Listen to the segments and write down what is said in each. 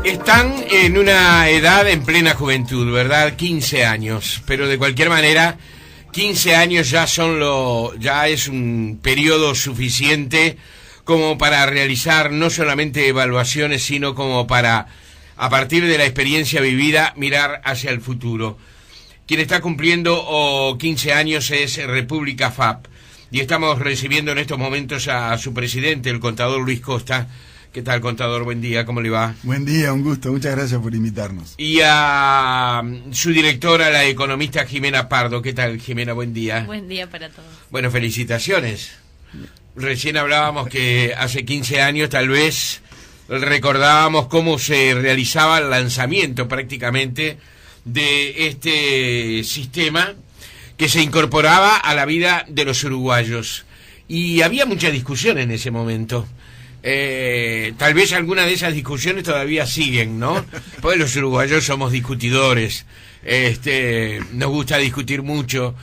Están en una edad en plena juventud, ¿verdad? 15 años, pero de cualquier manera, 15 años ya es un periodo suficiente como para realizar no solamente evaluaciones, sino como para, a partir de la experiencia vivida, mirar hacia el futuro. Quien está cumpliendo 15 años es República FAP, y estamos recibiendo en estos momentos a su presidente, el contador Luis Costa. ¿Qué tal, contador? Buen día, ¿cómo le va? Buen día, un gusto, muchas gracias por invitarnos. Y a su directora, la economista Jimena Pardo. ¿Qué tal, Jimena? Buen día. Buen día para todos. Bueno, felicitaciones. Recién hablábamos que hace 15 años tal vez recordábamos cómo se realizaba el lanzamiento prácticamente de este sistema que se incorporaba a la vida de los uruguayos. Y había mucha discusión en ese momento. Tal vez algunas de esas discusiones todavía siguen, ¿no? Pues los uruguayos somos discutidores, nos gusta discutir mucho,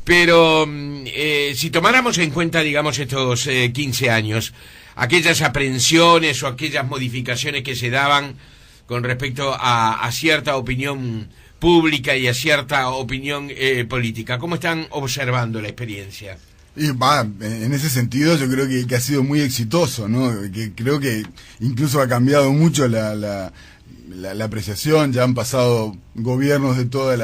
pero si tomáramos en cuenta, digamos, estos 15 años, aquellas aprehensiones o aquellas modificaciones que se daban con respecto a cierta opinión pública y a cierta opinión política, ¿cómo están observando la experiencia? Y en ese sentido yo creo que ha sido muy exitoso, ¿no? Que creo que incluso ha cambiado mucho la apreciación. Ya han pasado gobiernos de todos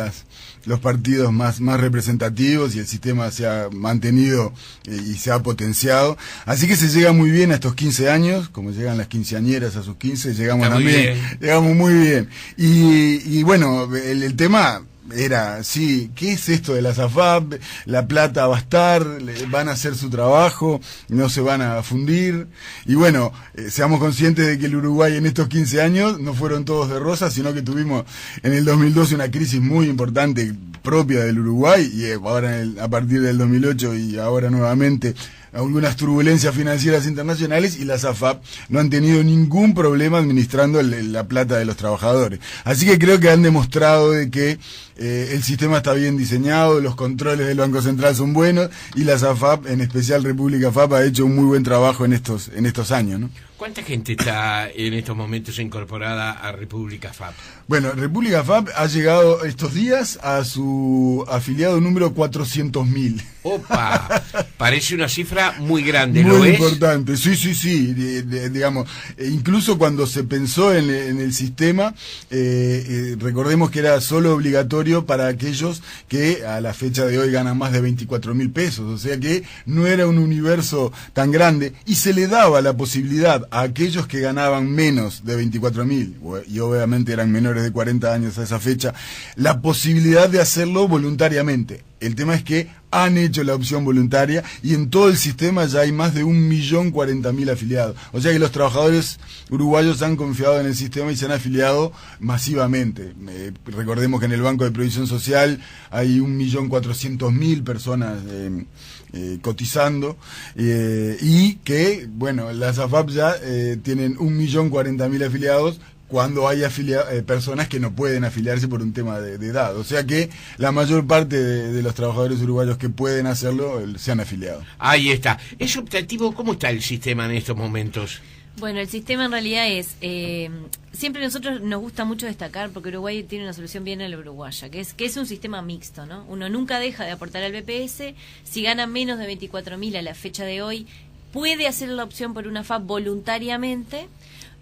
los partidos más representativos y el sistema se ha mantenido y se ha potenciado. Así que se llega muy bien a estos 15 años, como llegan las quinceañeras a sus 15, llegamos también, llegamos muy bien. Y bueno, el tema era, sí, ¿qué es esto de la SAFAP? La plata va a estar, van a hacer su trabajo, no se van a fundir. Y bueno, seamos conscientes de que el Uruguay en estos 15 años no fueron todos de rosa, sino que tuvimos en el 2012 una crisis muy importante propia del Uruguay, y ahora a partir del 2008 y ahora nuevamente algunas turbulencias financieras internacionales, y las AFAP no han tenido ningún problema administrando la plata de los trabajadores. Así que creo que han demostrado de que el sistema está bien diseñado, los controles del Banco Central son buenos, y las AFAP, en especial República FAP, ha hecho un muy buen trabajo en estos años, ¿no? ¿Cuánta gente está en estos momentos incorporada a República FAP? Bueno, República FAP ha llegado estos días a su afiliado número 400.000. ¡Opa! Parece una cifra muy grande, ¿lo es? Muy importante, sí. Digamos, incluso cuando se pensó en el sistema, recordemos que era solo obligatorio para aquellos que a la fecha de hoy ganan más de 24.000 pesos, o sea que no era un universo tan grande, y se le daba la posibilidad a aquellos que ganaban menos de 24.000, y obviamente eran menores de 40 años a esa fecha, la posibilidad de hacerlo voluntariamente. El tema es que han hecho la opción voluntaria, y en todo el sistema ya hay más de 1.040.000 afiliados. O sea que los trabajadores uruguayos han confiado en el sistema y se han afiliado masivamente. Recordemos que en el Banco de Previsión Social hay 1.400.000 personas cotizando, y que, bueno, las AFAP ya tienen 1.040.000 afiliados, cuando hay personas que no pueden afiliarse por un tema de edad. O sea que la mayor parte de los trabajadores uruguayos que pueden hacerlo se han afiliado. Ahí está. ¿Es optativo? ¿Cómo está el sistema en estos momentos? Bueno, el sistema en realidad es... siempre nosotros nos gusta mucho destacar, porque Uruguay tiene una solución bien a la uruguaya, que es un sistema mixto, ¿no? Uno nunca deja de aportar al BPS. Si gana menos de 24.000 a la fecha de hoy, puede hacer la opción por una FAP voluntariamente.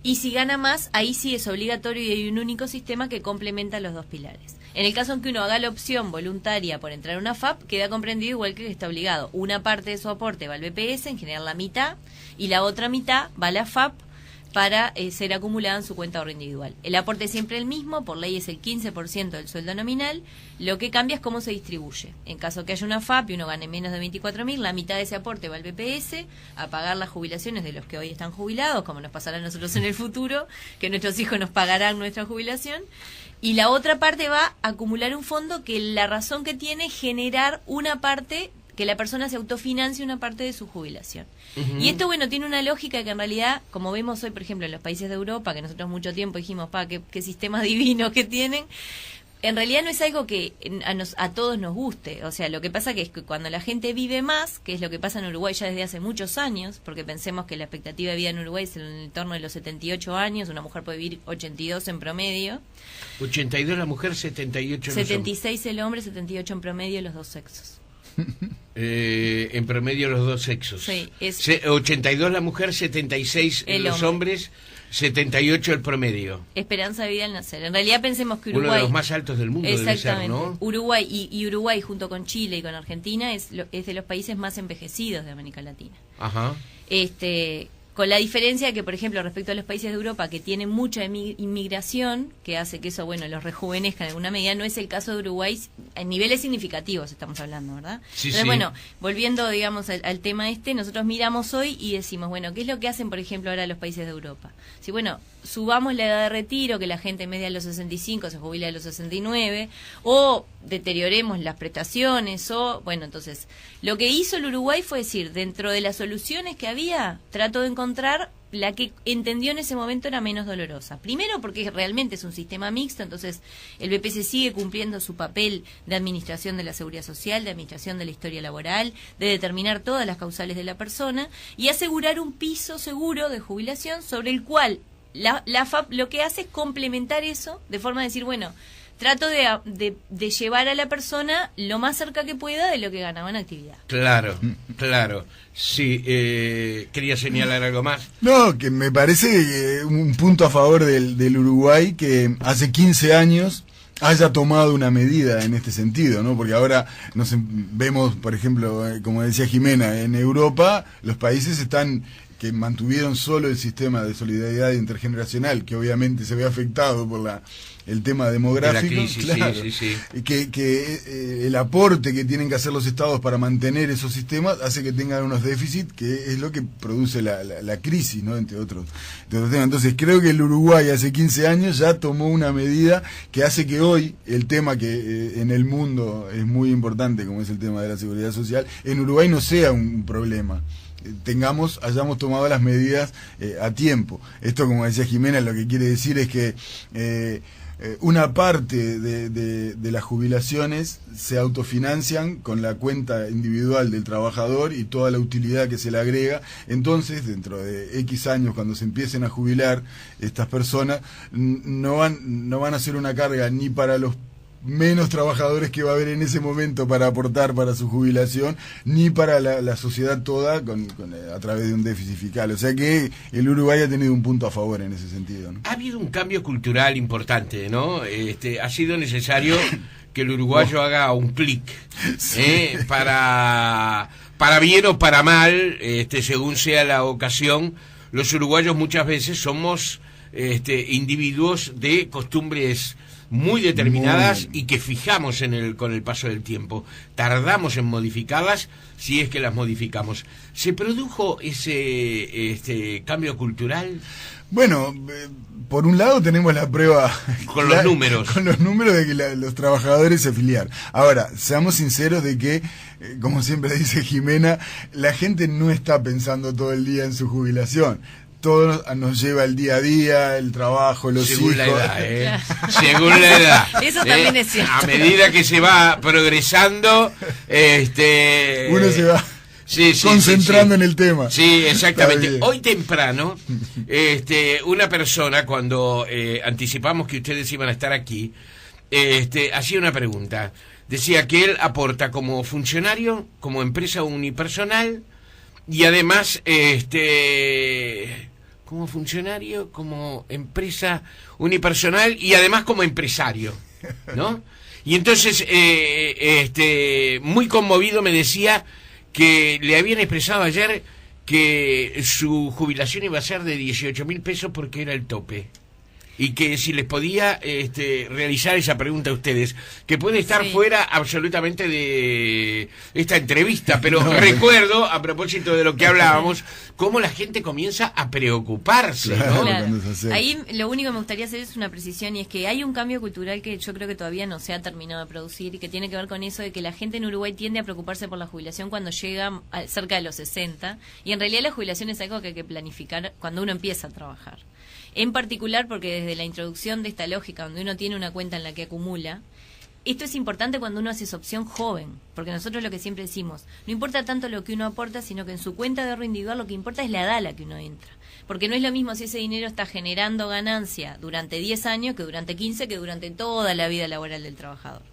Y si gana más, ahí sí es obligatorio, y hay un único sistema que complementa los dos pilares. En el caso en que uno haga la opción voluntaria por entrar a una FAP, queda comprendido igual que está obligado. Una parte de su aporte va al BPS, en general la mitad, y la otra mitad va a la FAP para ser acumulada en su cuenta de ahorro individual. El aporte es siempre el mismo, por ley es el 15% del sueldo nominal, lo que cambia es cómo se distribuye. En caso que haya una FAP y uno gane menos de 24.000, la mitad de ese aporte va al BPS a pagar las jubilaciones de los que hoy están jubilados, como nos pasará a nosotros en el futuro, que nuestros hijos nos pagarán nuestra jubilación, y la otra parte va a acumular un fondo que la razón que tiene es generar una parte, que la persona se autofinancie una parte de su jubilación. Uh-huh. Y esto, bueno, tiene una lógica que en realidad, como vemos hoy, por ejemplo, en los países de Europa, que nosotros mucho tiempo dijimos, qué sistemas divinos que tienen, En realidad no es algo que a todos nos guste. O sea, lo que pasa que es que cuando la gente vive más, que es lo que pasa en Uruguay ya desde hace muchos años, porque pensemos que la expectativa de vida en Uruguay es en el torno de los 78 años, una mujer puede vivir 82 en promedio. 82 la mujer, 78 los 76 el hombre, 78 en promedio los dos sexos. En promedio los dos sexos. Sí, 82 la mujer, 76 los hombres, 78 el promedio. Esperanza de vida al nacer. En realidad pensemos que Uruguay... Uno de los más altos del mundo debe ser, ¿no? Uruguay y Uruguay junto con Chile y con Argentina es de los países más envejecidos de América Latina. Ajá. Con la diferencia que, por ejemplo, respecto a los países de Europa que tienen mucha inmigración, que hace que eso, bueno, los rejuvenezca en alguna medida, no es el caso de Uruguay, en niveles significativos estamos hablando, ¿verdad? Sí, Entonces, sí. bueno, volviendo, digamos, al tema nosotros miramos hoy y decimos, bueno, ¿qué es lo que hacen, por ejemplo, ahora los países de Europa? Si, bueno, subamos la edad de retiro, que la gente en vez de a los 65 se jubila a los 69, o deterioremos las prestaciones, o, bueno, entonces, lo que hizo el Uruguay fue decir, dentro de las soluciones que había, trató de encontrar la que entendió en ese momento era menos dolorosa. Primero porque realmente es un sistema mixto, entonces el BPS sigue cumpliendo su papel de administración de la seguridad social, de administración de la historia laboral, de determinar todas las causales de la persona y asegurar un piso seguro de jubilación sobre el cual la FAP lo que hace es complementar eso de forma de decir, bueno, trato de llevar a la persona lo más cerca que pueda de lo que ganaba en actividad. Claro, claro. Sí, quería señalar algo más. No, que me parece un punto a favor del Uruguay que hace 15 años haya tomado una medida en este sentido, ¿no? Porque ahora vemos, por ejemplo, como decía Jimena, en Europa los países que mantuvieron solo el sistema de solidaridad intergeneracional, que obviamente se ve afectado por el tema demográfico, de la crisis, claro, sí. que el aporte que tienen que hacer los estados para mantener esos sistemas hace que tengan unos déficits, que es lo que produce la crisis, ¿no? Entre otros temas. Entonces creo que el Uruguay hace 15 años ya tomó una medida que hace que hoy el tema que en el mundo es muy importante, como es el tema de la seguridad social, en Uruguay no sea un problema. Hayamos tomado las medidas a tiempo. Esto, como decía Jimena, lo que quiere decir es que una parte de las jubilaciones se autofinancian con la cuenta individual del trabajador y toda la utilidad que se le agrega. Entonces, dentro de X años, cuando se empiecen a jubilar estas personas, no van a ser una carga ni para los menos trabajadores que va a haber en ese momento para aportar para su jubilación, ni para la sociedad toda a través de un déficit fiscal. O sea que el Uruguay ha tenido un punto a favor en ese sentido, ¿no? Ha habido un cambio cultural importante, ¿no? Ha sido necesario que el uruguayo haga un clic, para bien o para mal, según sea la ocasión. Los uruguayos muchas veces somos individuos de costumbres muy determinadas y que fijamos con el paso del tiempo. Tardamos en modificarlas si es que las modificamos. ¿Se produjo ese cambio cultural? Bueno, por un lado tenemos la prueba con los números. Con los números de que los trabajadores se afiliaron. Ahora, seamos sinceros de que, como siempre dice Jimena, la gente no está pensando todo el día en su jubilación. Todo nos lleva el día a día, el trabajo, los según hijos. La edad, Según la edad. Eso también es cierto. A medida que se va progresando, uno se va concentrando en el tema. Sí, exactamente. Hoy temprano, una persona, cuando anticipamos que ustedes iban a estar aquí, hacía una pregunta. Decía que él aporta como funcionario, como empresa unipersonal, y además, como funcionario, como empresa unipersonal y además como empresario, ¿no? Y entonces, muy conmovido me decía que le habían expresado ayer que su jubilación iba a ser de 18.000 pesos porque era el tope. Y que si les podía realizar esa pregunta a ustedes, que puede estar fuera absolutamente de esta entrevista, pero recuerdo, a propósito de lo que hablábamos, cómo la gente comienza a preocuparse, ¿no? Claro. Ahí lo único que me gustaría hacer es una precisión, y es que hay un cambio cultural que yo creo que todavía no se ha terminado de producir y que tiene que ver con eso de que la gente en Uruguay tiende a preocuparse por la jubilación cuando llega cerca de los 60, y en realidad la jubilación es algo que hay que planificar cuando uno empieza a trabajar. En particular porque desde la introducción de esta lógica, donde uno tiene una cuenta en la que acumula, esto es importante cuando uno hace esa opción joven, porque nosotros lo que siempre decimos, no importa tanto lo que uno aporta, sino que en su cuenta de ahorro individual lo que importa es la edad a la que uno entra. Porque no es lo mismo si ese dinero está generando ganancia durante 10 años que durante 15, que durante toda la vida laboral del trabajador.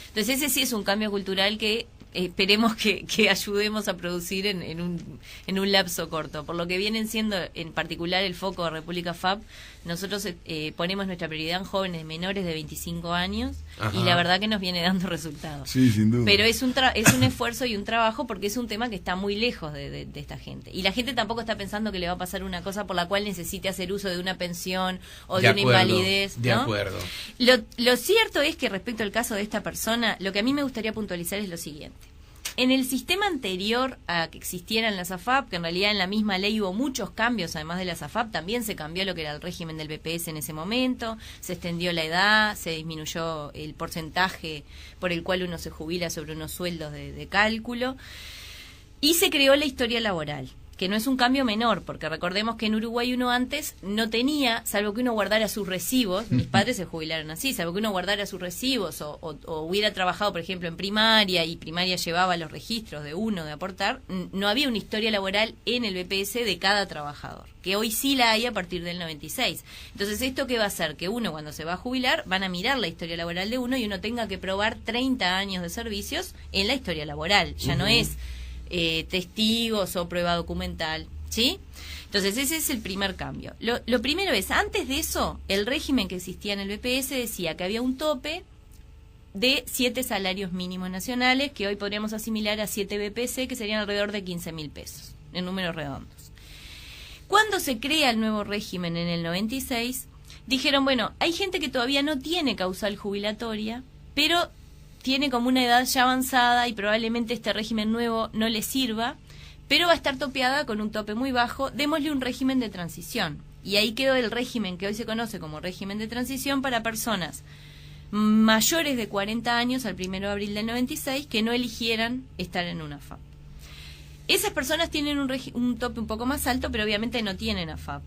Entonces ese sí es un cambio cultural que esperemos que ayudemos a producir en un lapso corto. Por lo que vienen siendo en particular el foco de República FAP, nosotros ponemos nuestra prioridad en jóvenes menores de 25 años. Ajá. Y la verdad que nos viene dando resultados. Sí, sin duda. Pero es un esfuerzo y un trabajo porque es un tema que está muy lejos de esta gente. Y la gente tampoco está pensando que le va a pasar una cosa por la cual necesite hacer uso de una pensión o de una invalidez, ¿no? De acuerdo. Lo cierto es que respecto al caso de esta persona, lo que a mí me gustaría puntualizar es lo siguiente. En el sistema anterior a que existieran las AFAP, que en realidad en la misma ley hubo muchos cambios, además de las AFAP, también se cambió lo que era el régimen del BPS en ese momento, se extendió la edad, se disminuyó el porcentaje por el cual uno se jubila sobre unos sueldos de cálculo, y se creó la historia laboral, que no es un cambio menor, porque recordemos que en Uruguay uno antes no tenía, salvo que uno guardara sus recibos, mis padres se jubilaron así, salvo que uno guardara sus recibos o hubiera trabajado, por ejemplo, en primaria, y primaria llevaba los registros de uno de aportar, no había una historia laboral en el BPS de cada trabajador, que hoy sí la hay a partir del 96. Entonces, ¿esto qué va a hacer? Que uno, cuando se va a jubilar, van a mirar la historia laboral de uno y uno tenga que probar 30 años de servicios en la historia laboral. Ya no es testigos o prueba documental, ¿sí? Entonces ese es el primer cambio. Lo primero es, antes de eso, el régimen que existía en el BPS decía que había un tope de 7 salarios mínimos nacionales, que hoy podríamos asimilar a 7 BPS, que serían alrededor de 15.000 pesos, en números redondos. Cuando se crea el nuevo régimen en el 96, dijeron, bueno, hay gente que todavía no tiene causal jubilatoria, pero tiene como una edad ya avanzada y probablemente este régimen nuevo no le sirva, pero va a estar topeada con un tope muy bajo, démosle un régimen de transición. Y ahí quedó el régimen que hoy se conoce como régimen de transición para personas mayores de 40 años al 1 de abril del 96 que no eligieran estar en una AFAP. Esas personas tienen un tope un poco más alto, pero obviamente no tienen AFAP.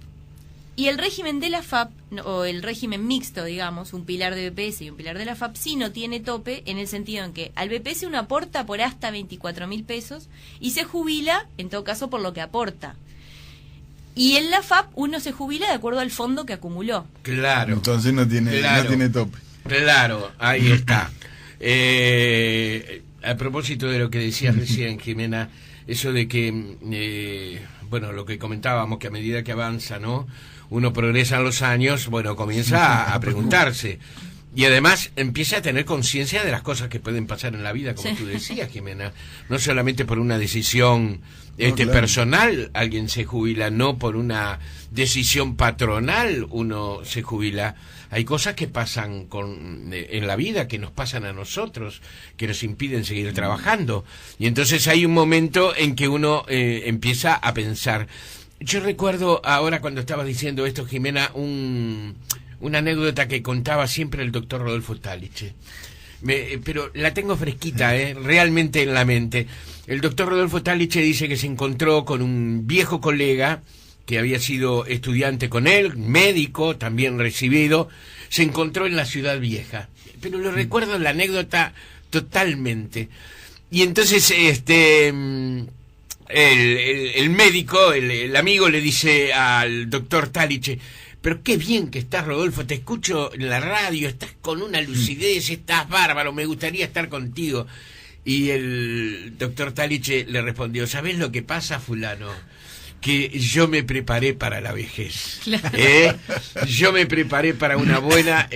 Y el régimen de la FAP, o el régimen mixto, digamos, un pilar de BPS y un pilar de la FAP, sí no tiene tope, en el sentido en que al BPS uno aporta por hasta 24.000 pesos y se jubila, en todo caso, por lo que aporta. Y en la FAP uno se jubila de acuerdo al fondo que acumuló. Claro. Entonces no tiene tope. Claro, ahí está. A propósito de lo que decías recién, Jimena, eso de que, bueno, lo que comentábamos, que a medida que avanza, ¿no?, uno progresa en los años, bueno, comienza a preguntarse. Y además empieza a tener conciencia de las cosas que pueden pasar en la vida, como tú decías, Jimena. No solamente por una decisión personal alguien se jubila, no por una decisión patronal uno se jubila. Hay cosas que pasan en la vida, que nos pasan a nosotros, que nos impiden seguir trabajando. Y entonces hay un momento en que uno empieza a pensar. Yo recuerdo ahora, cuando estabas diciendo esto, Jimena, una anécdota que contaba siempre el doctor Rodolfo Taliche. Pero la tengo fresquita, realmente en la mente. El doctor Rodolfo Taliche dice que se encontró con un viejo colega que había sido estudiante con él, médico, también recibido, se encontró en la Ciudad Vieja. Pero lo recuerdo la anécdota totalmente. Y entonces el médico, el amigo, le dice al doctor Taliche: pero qué bien que estás, Rodolfo, te escucho en la radio, estás con una lucidez, estás bárbaro, me gustaría estar contigo. Y el doctor Taliche le respondió: ¿sabés lo que pasa, fulano? Que yo me preparé para la vejez. Claro. Yo me preparé para una buena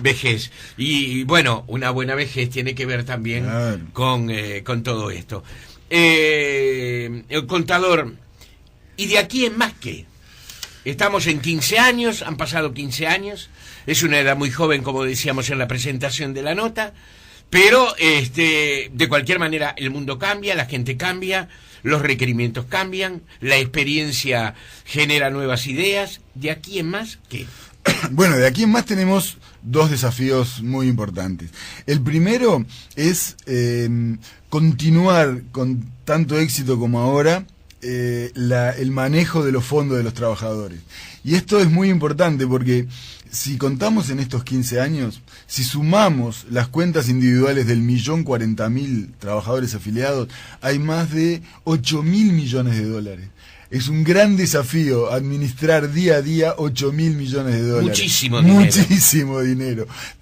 vejez. Y bueno, una buena vejez tiene que ver también con todo esto. El contador, ¿y de aquí en más qué? Estamos en 15 años, han pasado 15 años, es una edad muy joven, como decíamos en la presentación de la nota, pero de cualquier manera el mundo cambia, la gente cambia, los requerimientos cambian, la experiencia genera nuevas ideas. ¿De aquí en más qué? Bueno, de aquí en más tenemos dos desafíos muy importantes. El primero es continuar con tanto éxito como ahora el manejo de los fondos de los trabajadores. Y esto es muy importante porque si contamos en estos 15 años, si sumamos las cuentas individuales del 1.040.000 trabajadores afiliados, hay más de 8.000 millones de dólares. Es un gran desafío administrar día a día 8.000 millones de dólares. Muchísimo dinero. Muchísimo dinero.